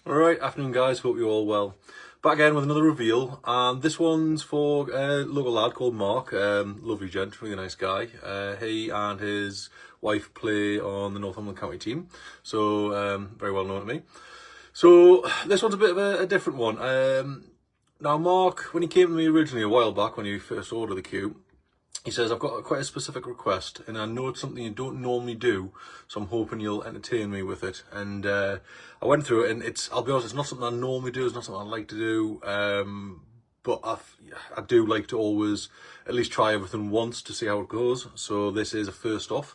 Alright, afternoon guys, hope you're all well. Back again with another reveal, and this one's for a local lad called Mark, lovely gent, really nice guy. He and his wife play on the Northumberland County team, so very well known to me. So this one's a bit of a different one. Now Mark, when he came to me originally a while back when he first ordered the cue, he says, I've got quite a specific request and I know it's something you don't normally do, so I'm hoping you'll entertain me with it. And I went through it, and I'll be honest, it's not something I normally do, it's not something I like to do, but I do like to always at least try everything once to see how it goes. So this is a first off.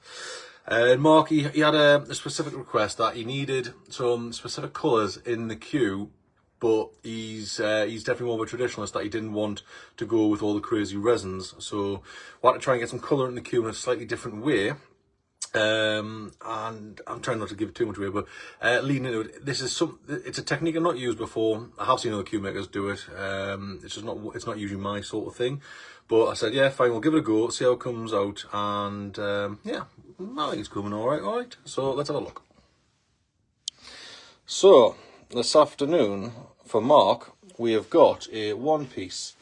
And Mark, he had a specific request that he needed some specific colours in the queue, but he's definitely more of a traditionalist, that he didn't want to go with all the crazy resins. So I had to try and get some colour in the queue in a slightly different way. And I'm trying not to give too much away, but leading into it, it's a technique I've not used before. I have seen other cue makers do it. It's not usually my sort of thing. But I said, yeah, fine, we'll give it a go, see how it comes out, and yeah, I think it's coming all right. So let's have a look. So this afternoon, for Mark, we have got a one-piece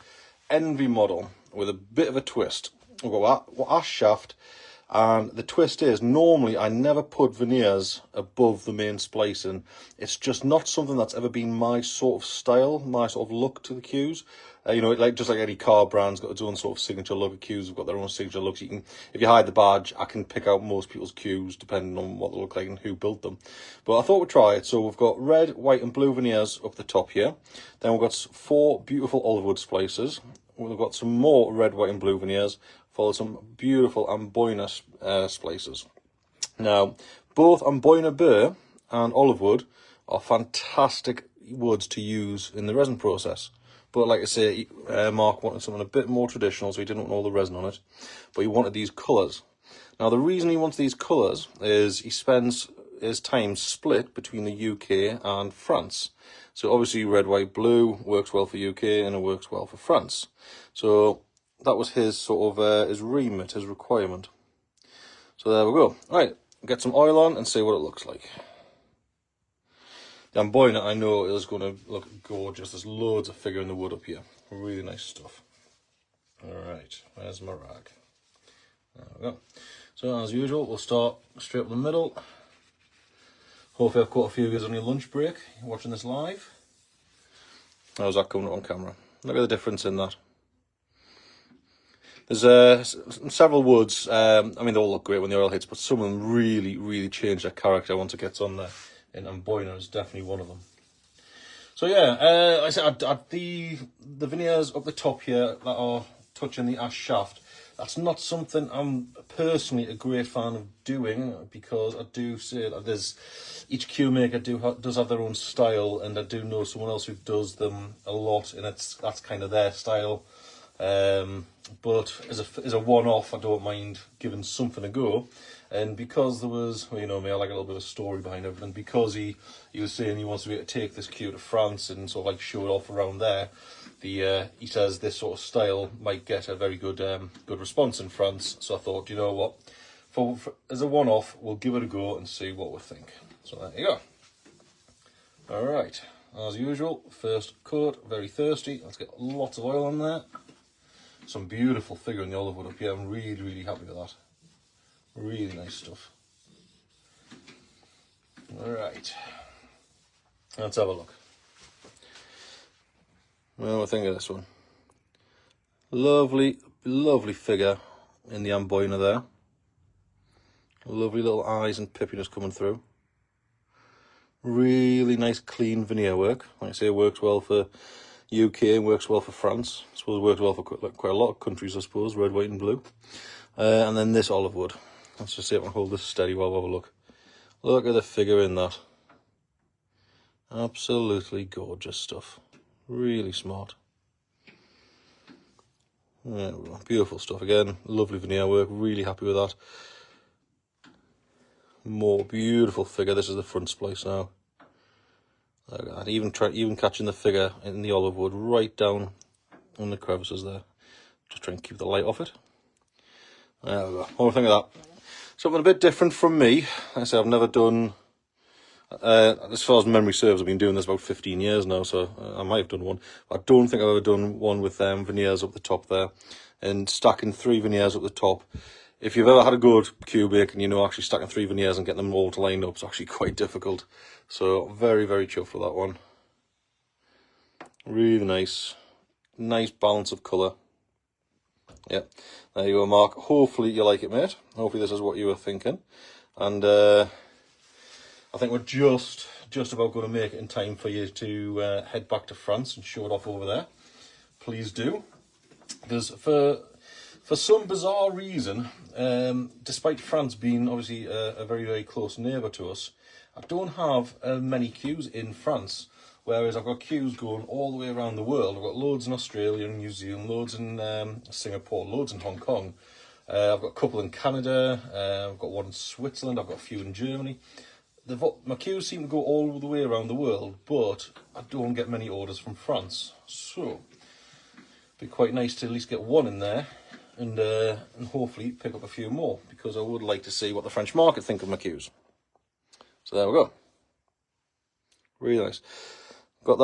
Envy model with a bit of a twist. We've got ash shaft, and the twist is, normally I never put veneers above the main splicing. It's just not something that's ever been my sort of style, my sort of look to the cues. Just like any car brand's got its own sort of signature look. Cues have got their own signature looks. If you hide the badge, I can pick out most people's cues depending on what they look like and who built them. But I thought we'd try it. So we've got red, white and blue veneers up the top here. Then we've got 4 beautiful olive wood splices. We've got some more red, white and blue veneers, followed some beautiful Amboina splices. Now, both Amboina burr and olive wood are fantastic woods to use in the resin process. But like I say, Mark wanted something a bit more traditional, so he didn't want all the resin on it. But he wanted these colours. Now, the reason he wants these colours is he spends his time split between the UK and France. So obviously red, white, blue works well for UK and it works well for France. So that was his sort of his remit, his requirement. So there we go. All right, get some oil on and see what it looks like. The Amboina, I know, is going to look gorgeous. There's loads of figure in the wood up here. Really nice stuff. All right, where's my rag? There we go. So as usual, we'll start straight up the middle. Hopefully I've caught a few of you on your lunch break watching this live. How's that coming up on camera? Look at the difference in that. There's several woods, I mean they all look great when the oil hits, but some of them really change their character once it gets on there. And Amboina is definitely one of them. So yeah, I said the veneers up the top here that are touching the ash shaft, that's not something I'm personally a great fan of doing, because I do say that each cue maker does have their own style, and I do know someone else who does them a lot, and that's kind of their style. But as a one-off, I don't mind giving something a go. And because there was, well, you know me, I like a little bit of a story behind everything. Because he was saying he wants to be able to take this cue to France and sort of like show it off around there. He says this sort of style might get a very good response in France. So I thought, you know what, for as a one-off, we'll give it a go and see what we think. So there you go. All right, as usual, first coat, very thirsty. Let's get lots of oil on there. Some beautiful figure in the olive wood up here. I'm really happy with that. Really nice stuff. Alright, let's have a look. What do I think of this one? Lovely figure in the Amboina there. Lovely little eyes and pippiness coming through. Really nice clean veneer work. Like I say, it works well for UK and works well for France. I suppose it works well for quite a lot of countries, I suppose, red, white and blue. And then this olive wood. Let's just see if I can hold this steady while we have a look. Look at the figure in that. Absolutely gorgeous stuff. Really smart. There we go. Beautiful stuff again. Lovely veneer work. Really happy with that. More beautiful figure. This is the front splice now. Look at that. Even catching the figure in the olive wood right down on the crevices there. Just trying to keep the light off it. There we go. What do I think of that? Something a bit different from me. Like I say, I've never done As far as memory serves, I've been doing this about 15 years now, so I might have done one. I don't think I've ever done one with veneers up the top there, and stacking 3 veneers up the top. If you've ever had a go at cubic and you know actually stacking 3 veneers and getting them all to line up is actually quite difficult. So very, very chuffed with that one. Really nice. Nice balance of colour. Yep, there you go, Mark. Hopefully you like it, mate. Hopefully this is what you were thinking. And I think we're just about going to make it in time for you to head back to France and show it off over there. Please do. Because for some bizarre reason, despite France being obviously a very, very close neighbour to us, I don't have many queues in France. Whereas I've got queues going all the way around the world. I've got loads in Australia and New Zealand, loads in Singapore, loads in Hong Kong. I've got a couple in Canada, I've got one in Switzerland, I've got a few in Germany. My queues seem to go all the way around the world, but I don't get many orders from France. So, it'd be quite nice to at least get one in there and hopefully pick up a few more, because I would like to see what the French market think of my queues. So there we go. Really nice. Got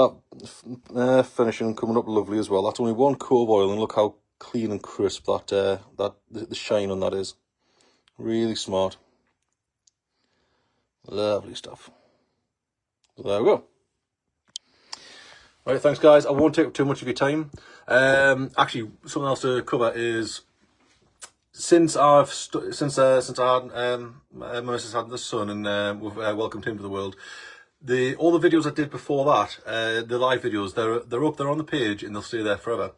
that finishing coming up lovely as well. That's only one coat of oil, and look how clean and crisp the shine on that is. Really smart. Lovely stuff. So there we go. Right, thanks guys. I won't take up too much of your time. Actually, something else to cover is since my missus had the son and we've welcomed him to the world. All the videos I did before that, the live videos, they're up there on the page and they'll stay there forever.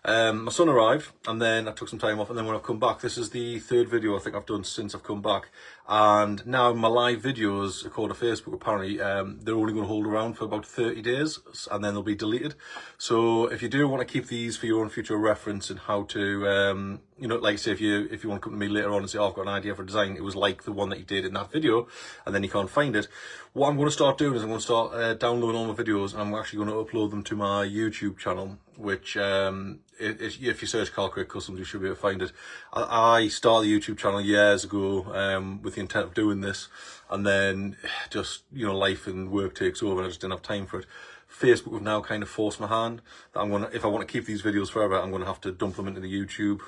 My son arrived and then I took some time off, and then when I've come back, this is the 3rd video I think I've done since I've come back. And now my live videos, according to Facebook, apparently they're only going to hold around for about 30 days and then they'll be deleted. So if you do want to keep these for your own future reference and how to, you know, like say if you want to come to me later on and say, oh, I've got an idea for a design, it was like the one that you did in that video, and then you can't find it. What I'm going to start doing is I'm going to start downloading all my videos, and I'm actually going to upload them to my YouTube channel, which if you search Carl Craig Customs, you should be able to find it. I started the YouTube channel years ago with the intent of doing this, and then just, you know, life and work takes over and I just didn't have time for it. Facebook have now kind of forced my hand that if I want to keep these videos forever, I'm going to have to dump them into the YouTube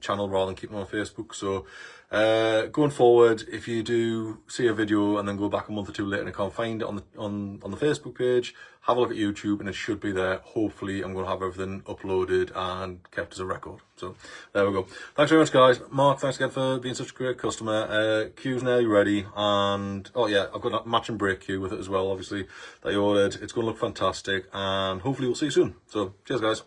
channel rather than keep them on Facebook. So going forward, if you do see a video and then go back a month or 2 later and I can't find it on the Facebook page, have a look at YouTube and it should be there. Hopefully I'm going to have everything uploaded and kept as a record. So there we go. Thanks very much guys. Mark, thanks again for being such a great customer. Queue's nearly ready, and oh yeah, I've got that matching brake queue with it as well, obviously, that you ordered. It's going to look fantastic, and hopefully we'll see you soon. So cheers guys.